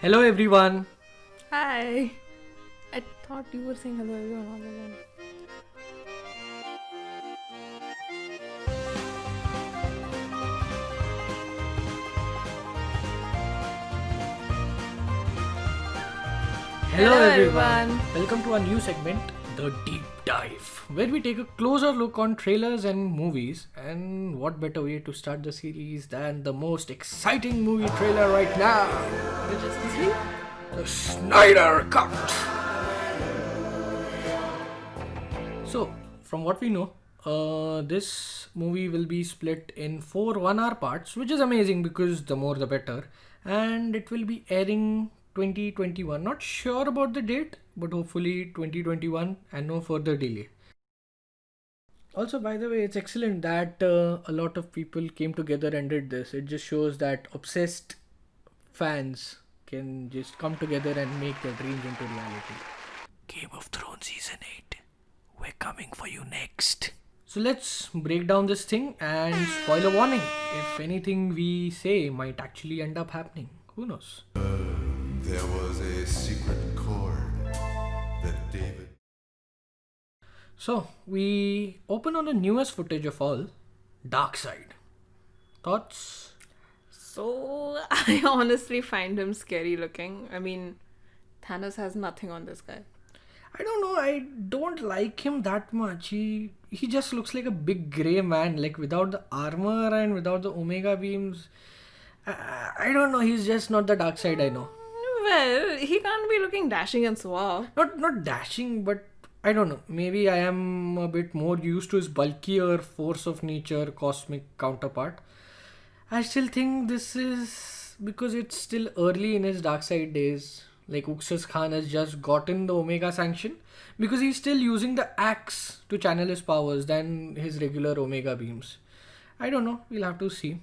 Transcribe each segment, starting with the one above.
Hello everyone. Hi. I thought you were saying hello everyone all along. Hello Hello, everyone. everyone. Welcome to our new segment, The Deep Dive, where we take a closer look on trailers and movies. And what better way to start the series than the most exciting movie trailer right now? The Justice League? The Snyder Cut. So, from what we know, this movie will be split in 4 1 hour parts, which is amazing because the more the better. And it will be airing 2021. Not sure about the date, but hopefully 2021 and no further delay. Also, by the way, it's excellent that a lot of people came together and did this. It just shows that obsessed fans can just come together and make their dreams into reality. Game of Thrones Season 8. We're coming for you next. So let's break down this thing and spoiler warning. If anything we say might actually end up happening. Who knows? There was a secret chord that David. So we open on the newest footage of all, Darkseid. Thoughts? So, I honestly find him scary looking. I mean, Thanos has nothing on this guy. I don't know. I don't like him that much. He just looks like a big grey man, like without the armor and without the Omega beams. I don't know. He's just not the Darkseid I know. Well, he can't be looking dashing and suave. Not dashing, but I don't know. Maybe I am a bit more used to his bulkier force of nature cosmic counterpart. I still think this is because it's still early in his Darkseid days. Like Uxas Khan has just gotten the Omega sanction because he's still using the axe to channel his powers than his regular Omega beams. I don't know. We'll have to see.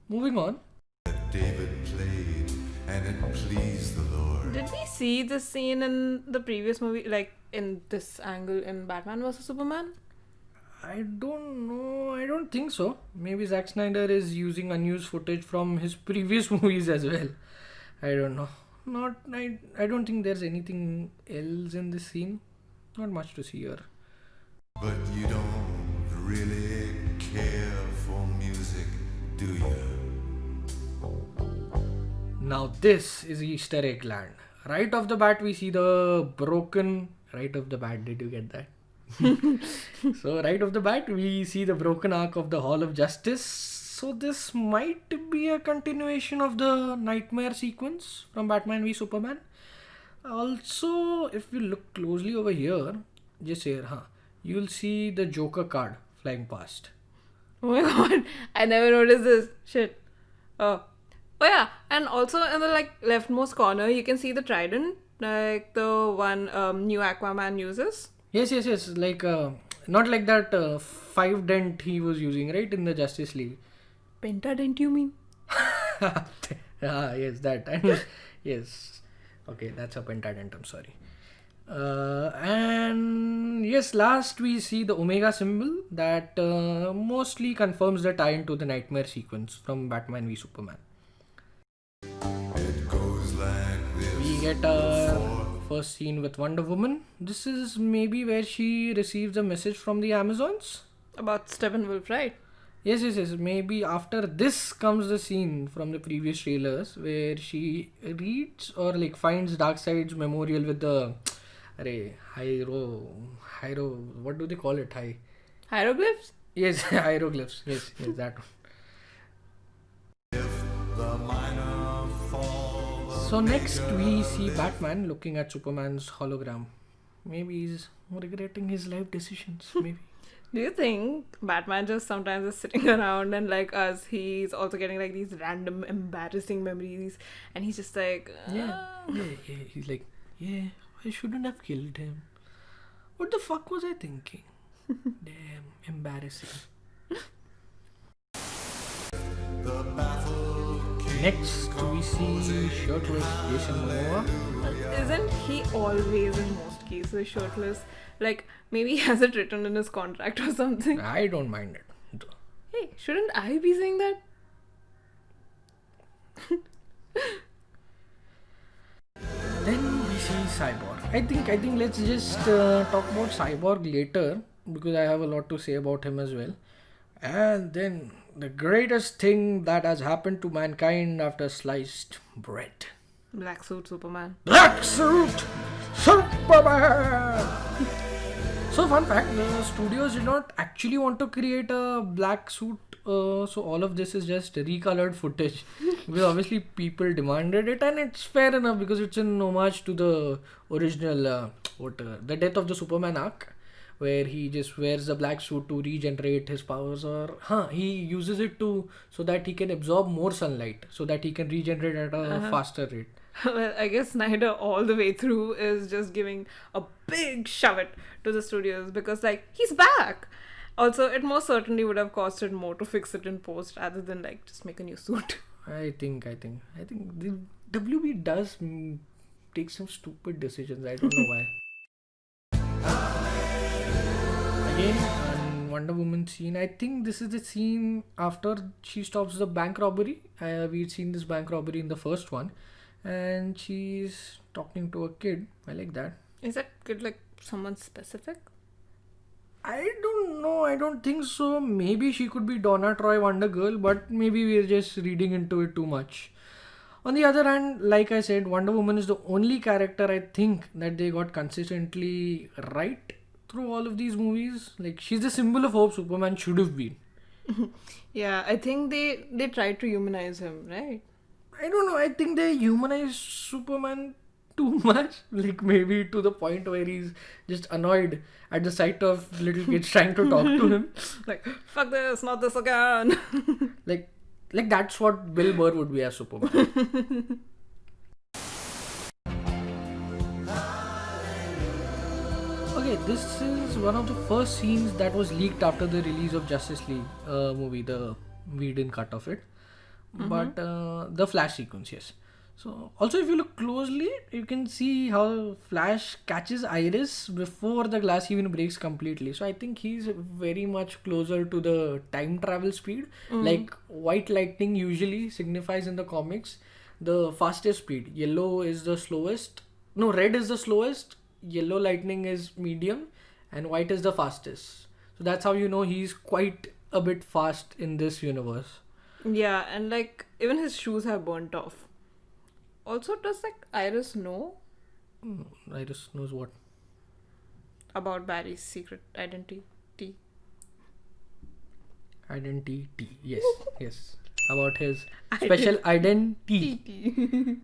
Moving on. That David played, and it pleased the Lord. Did we see this scene in the previous movie, like in this angle in Batman vs Superman? I don't know. I don't think so. Maybe Zack Snyder is using unused footage from his previous movies as well. I don't know. I don't think there's anything else in this scene. Not much to see here. But you don't really care for music, do you? Now this is Easter egg land. Right off the bat we see the broken... Right off the bat, did you get that? So right off the bat we see the broken arc of the Hall of Justice. So this might be a continuation of the nightmare sequence from Batman v Superman. Also, if you look closely over here, just here, you'll see the Joker card flying past. Oh my god, I never noticed this. Shit. Oh. Oh yeah, and also in the leftmost corner you can see the trident, like the one new Aquaman uses. Yes. Like, not like that 5 dent he was using, right, in the Justice League. Pentadent, you mean? Yes, that. And yes. Okay, that's a pentadent, I'm sorry. And yes, last we see the Omega symbol that mostly confirms the tie into the nightmare sequence from Batman v Superman. It goes like this. We get our first scene with Wonder Woman. This is maybe where she receives a message from the Amazons. About Steppenwolf, right? Yes. Maybe after this comes the scene from the previous trailers where she reads or like finds Darkseid's memorial with the what do they call it? Hieroglyphs? Yes, hieroglyphs. Yes, that one. The minor fall. So next we see Batman looking at Superman's hologram. Maybe he's regretting his life decisions. Maybe. Do you think Batman just sometimes is sitting around and like us, he's also getting like these random embarrassing memories and he's just like... Yeah. He's like, I shouldn't have killed him. What the fuck was I thinking? Damn, embarrassing. The battle came. Next, we see shirtless Jason Momoa. Isn't he always in most cases shirtless? Like, maybe he has it written in his contract or something. I don't mind it. Hey, shouldn't I be saying that? Then we see Cyborg. I think let's just talk about Cyborg later because I have a lot to say about him as well. And then the greatest thing that has happened to mankind after sliced bread. Black suit Superman. Black suit Superman. So fun fact, the studios did not actually want to create a black suit. So all of this is just recolored footage because obviously people demanded it, and it's fair enough because it's an homage to the original the death of the Superman arc, where he just wears the black suit to regenerate his powers, or he uses it to so that he can absorb more sunlight so that he can regenerate at a faster rate. Well, I guess Snyder all the way through is just giving a big shove it to the studios because, like, he's back. Also, it most certainly would have costed more to fix it in post rather than like just make a new suit. I think the WB does take some stupid decisions. I don't know why. Again, Wonder Woman scene. I think this is the scene after she stops the bank robbery. We'd seen this bank robbery in the first one, and she's talking to a kid. I like that. Is that kid like someone specific? I don't know. I don't think so. Maybe she could be Donna Troy Wonder Girl, but maybe we're just reading into it too much. On the other hand, like I said, Wonder Woman is the only character I think that they got consistently right through all of these movies. Like, she's the symbol of hope Superman should have been. Yeah, I think they tried to humanize him, right? I don't know. I think they humanize Superman too much. Like, maybe to the point where he's just annoyed at the sight of little kids trying to talk to him. Like, fuck this, not this again. Like that's what Bill Burr would be as Superman. Okay, this is one of the first scenes that was leaked after the release of Justice League movie, the Whedon cut of it. But the Flash sequence, yes. So also, if you look closely, you can see how Flash catches Iris before the glass even breaks completely. So I think he's very much closer to the time travel speed. Like white lightning usually signifies in the comics the fastest speed. Yellow is the slowest. No, red is the slowest. Yellow lightning is medium, and white is the fastest. So that's how you know he's quite a bit fast in this universe. Yeah, and like even his shoes have burnt off. Also, does like Iris know Iris knows what? about Barry's secret identity? Identity. Yes, yes. About his special identity.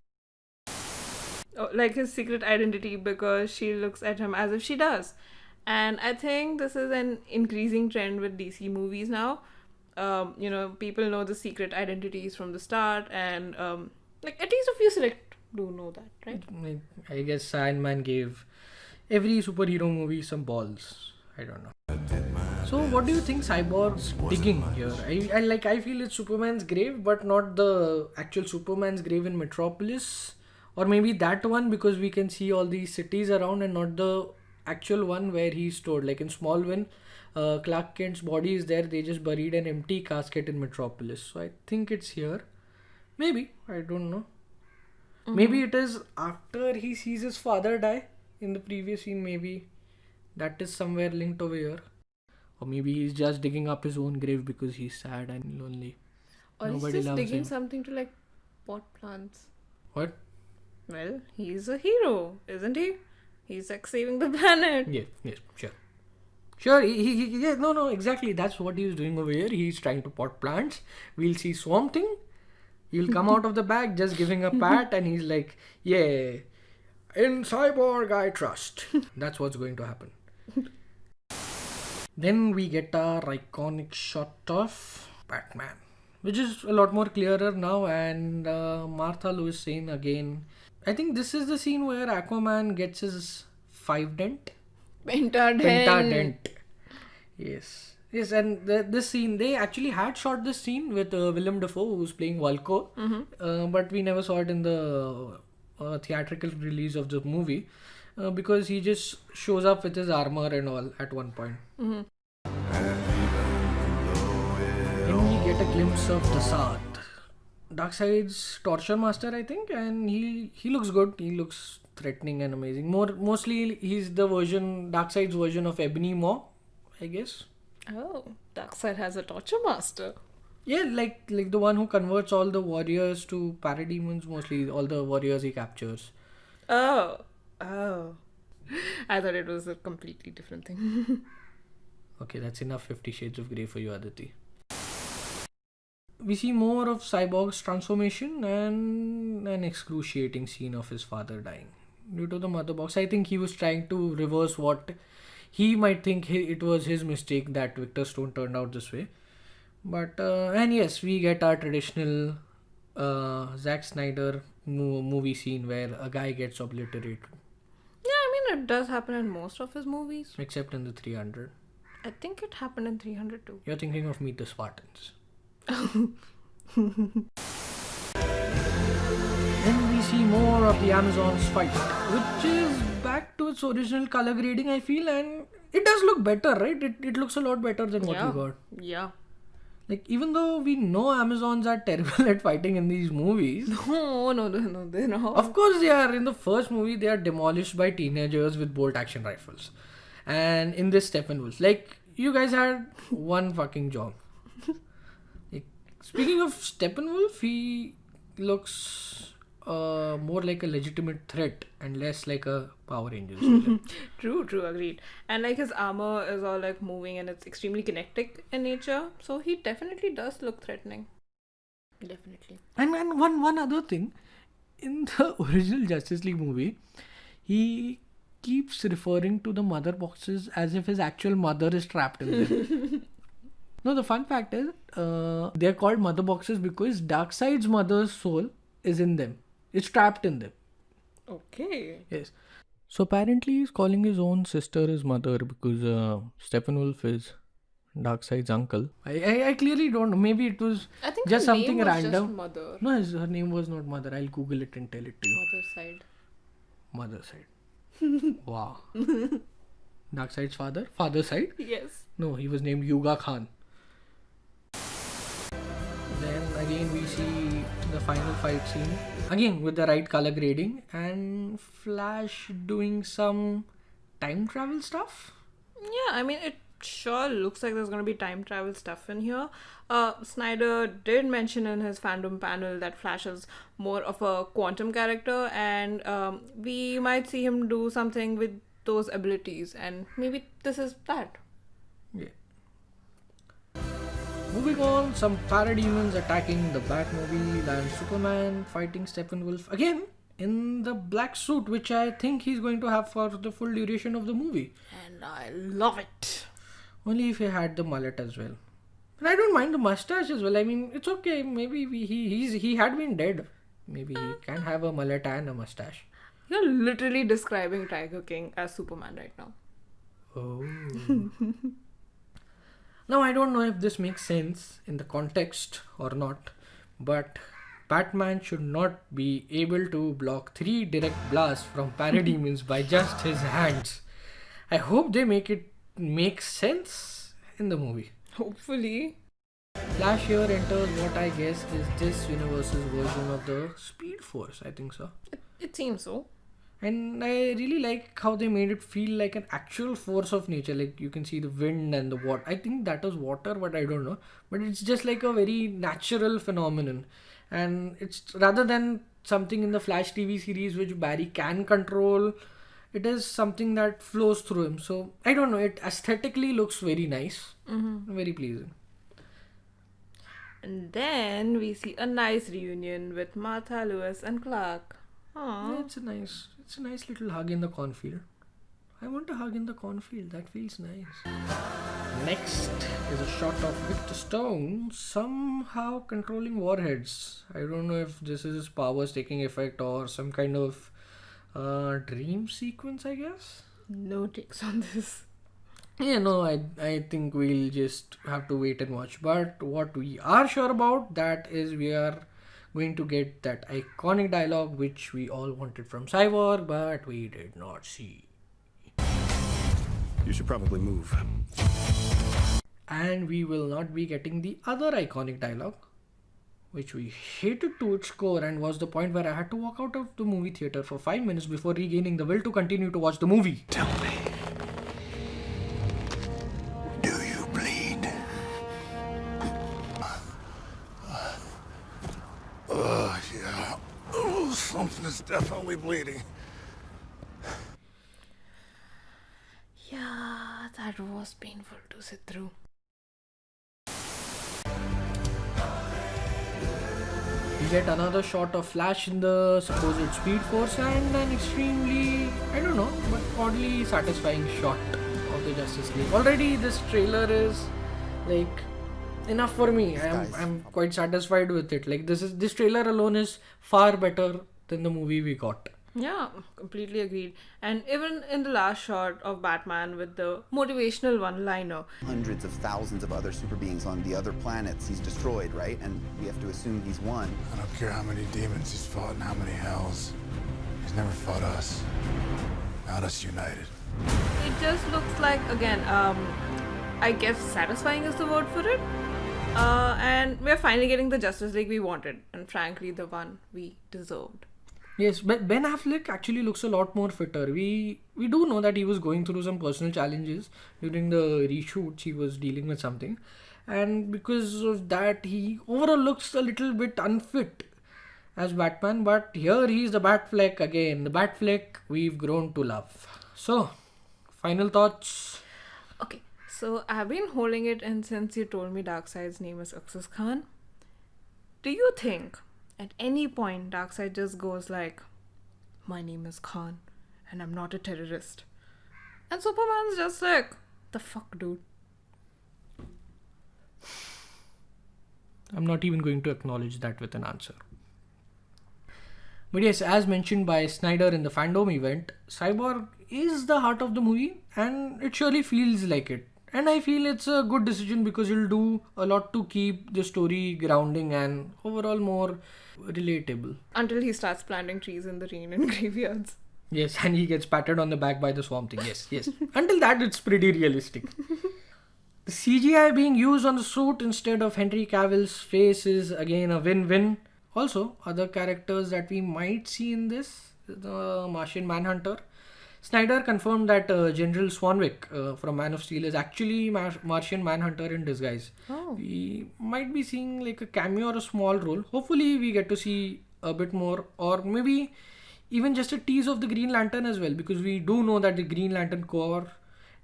Oh, like his secret identity, because she looks at him as if she does. And I think this is an increasing trend with DC movies now. People know the secret identities from the start, and like at least a few select do know that, right? I guess Sandman gave every superhero movie some balls. I don't know. So what do you think Cyborg's digging here? I feel it's Superman's grave, but not the actual Superman's grave in Metropolis. Or maybe that one, because we can see all these cities around and not the actual one where he's stored. Like in Smallville, Clark Kent's body is there. They just buried an empty casket in Metropolis. So I think it's here. Maybe. I don't know. Maybe it is after he sees his father die in the previous scene. Maybe that is somewhere linked over here. Or maybe he's just digging up his own grave because he's sad and lonely. Or Nobody he's just loves digging him. something to like pot plants. What? Well, he's a hero, isn't he? He's like saving the planet. Yes, sure. Sure, no, exactly. That's what he's doing over here. He's trying to pot plants. We'll see Swamp Thing. He'll come out of the bag just giving a pat, and he's like, yeah, in Cyborg I trust. That's what's going to happen. Then we get our iconic shot of Batman, which is a lot more clearer now, and Martha Lewis scene again. I think this is the scene where Aquaman gets his 5 dent. Pentadent. Yes, and this scene, they actually had shot this scene with Willem Dafoe, who's playing Vulko, but we never saw it in the theatrical release of the movie because he just shows up with his armor and all at one point. Then we get a glimpse of Darkseid. Darkseid's torture master, I think, and he looks good. He looks threatening and amazing. Mostly he's the Darkseid's version of Ebony Maw, I guess. Oh, Darkseid has a torture master. Yeah, like the one who converts all the warriors to parademons. Mostly all the warriors he captures. Oh. I thought it was a completely different thing. Okay, that's enough 50 Shades of Grey for you, Aditi. We see more of Cyborg's transformation and an excruciating scene of his father dying. Due to the mother box, I think he was trying to reverse what he might think it was his mistake that Victor Stone turned out this way. But, and yes, we get our traditional Zack Snyder movie scene where a guy gets obliterated. Yeah, I mean, it does happen in most of his movies. Except in the 300. I think it happened in 300 too. You're thinking of Meet the Spartans. Then we see more of the Amazons fight, which is back to its original color grading, I feel, and it does look better, right? It looks a lot better than what we got. Yeah. Like, even though we know Amazons are terrible at fighting in these movies. No, they're not. Of course they are. In the first movie, they are demolished by teenagers with bolt action rifles. And in this Steppenwolf, like, you guys had one fucking job. Like, speaking of Steppenwolf, he looks more like a legitimate threat and less like a Power Rangers villain. True, agreed. And like his armor is all like moving and it's extremely kinetic in nature, so he definitely does look threatening. Definitely. And one other thing, in the original Justice League movie, he keeps referring to the mother boxes as if his actual mother is trapped in them. No, the fun fact is, they're called mother boxes because Darkseid's mother's soul is in them. It's trapped in them. Okay. Yes. So apparently he's calling his own sister his mother because Steppenwolf is Darkseid's uncle. I clearly don't know. Maybe it was I think just her something name was random. just Mother. No, her name was not Mother. I'll Google it and tell it to you. Mother side. Mother side. Wow. Darkseid's father? Father side? Yes. No, he was named Yuga Khan. Then again we see the final fight scene. Again with the right color grading and Flash doing some time travel stuff. Yeah, I mean, it sure looks like there's going to be time travel stuff in here. Snyder did mention in his fandom panel that Flash is more of a quantum character, and we might see him do something with those abilities, and maybe this is that. Yeah. Moving on, some parademons attacking the Batmobile and Superman fighting Steppenwolf again in the black suit, which I think he's going to have for the full duration of the movie. And I love it. Only if he had the mullet as well. And I don't mind the mustache as well. I mean, it's okay. Maybe he had been dead. Maybe he can have a mullet and a mustache. You're literally describing Tiger King as Superman right now. Oh. Now, I don't know if this makes sense in the context or not, but Batman should not be able to block 3 direct blasts from parademons by just his hands. I hope they make it make sense in the movie. Hopefully. Flash here enters what I guess is this universe's version of the Speed Force. I think so. It seems so. And I really like how they made it feel like an actual force of nature. Like you can see the wind and the water. I think that is water, but I don't know. But it's just like a very natural phenomenon. And it's rather than something in the Flash TV series which Barry can control, it is something that flows through him. So I don't know. It aesthetically looks very nice. Very pleasing. And then we see a nice reunion with Martha, Lewis, and Clark. Aww. Yeah, it's a nice little hug in the cornfield. I want a hug in the cornfield. That feels nice. Next is a shot of Victor Stone somehow controlling warheads. I don't know if this is his powers taking effect or some kind of dream sequence, I guess. No takes on this. Yeah, no, I think we'll just have to wait and watch. But what we are sure about that is we are going to get that iconic dialogue which we all wanted from Cyborg, but we did not see. You should probably move. And we will not be getting the other iconic dialogue, which we hated to its core and was the point where I had to walk out of the movie theater for 5 minutes before regaining the will to continue to watch the movie. Tell me, do you bleed? Yeah. Oh, something is definitely bleeding. Yeah, that was painful to sit through. We get another shot of Flash in the supposed Speed Force and an extremely, I don't know, but oddly satisfying shot of the Justice League. Already this trailer is like enough for me. I'm quite satisfied with it. Like this trailer alone is far better than the movie we got. Yeah, completely agreed. And even in the last shot of Batman with the motivational one-liner, hundreds of thousands of other super beings on the other planets he's destroyed, right? And we have to assume he's won. I don't care how many demons he's fought and how many hells. He's never fought us. Not us united. it just looks like, again, I guess satisfying is the word for it. And we're finally getting the Justice League we wanted, and frankly, the one we deserved. Yes, but Ben Affleck actually looks a lot more fitter. We do know that he was going through some personal challenges during the reshoots. He was dealing with something, and because of that, he overall looks a little bit unfit as Batman. But here he's the Batfleck again, the Batfleck we've grown to love. So, final thoughts. Okay, so I've been holding it in since you told me Darkseid's name is Axis Khan. Do you think at any point Darkseid just goes like, my name is Khan and I'm not a terrorist? And Superman's just like, the fuck, dude? I'm not even going to acknowledge that with an answer. But yes, as mentioned by Snyder in the fandom event, Cyborg is the heart of the movie and it surely feels like it. And I feel it's a good decision because it'll do a lot to keep the story grounding and overall more relatable. Until he starts planting trees in the rain in graveyards. Yes, and he gets patted on the back by the Swamp Thing. Yes. Until that, it's pretty realistic. The CGI being used on the suit instead of Henry Cavill's face is again a win-win. Also, other characters that we might see in this, the Martian Manhunter. Snyder confirmed that General Swanwick from Man of Steel is actually Martian Manhunter in disguise. Oh. We might be seeing like a cameo or a small role. Hopefully we get to see a bit more, or maybe even just a tease of the Green Lantern as well, because we do know that the Green Lantern Corps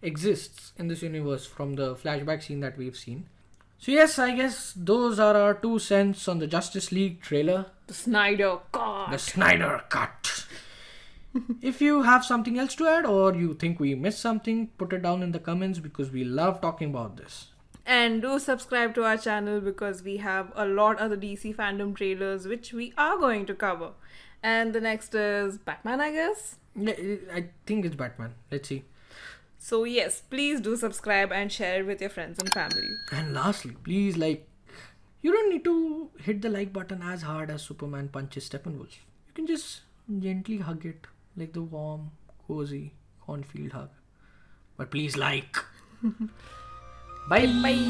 exists in this universe from the flashback scene that we've seen. So yes, I guess those are our 2 cents on the Justice League trailer. The Snyder Cut. The Snyder Cut. If you have something else to add or you think we missed something, put it down in the comments because we love talking about this. And do subscribe to our channel because we have a lot of the DC fandom trailers which we are going to cover. And the next is Batman, I guess. Yeah, I think it's Batman. Let's see. So yes, please do subscribe and share it with your friends and family. And lastly, please you don't need to hit the like button as hard as Superman punches Steppenwolf. You can just gently hug it like the warm, cozy cornfield hug. But please like. Bye. Bye.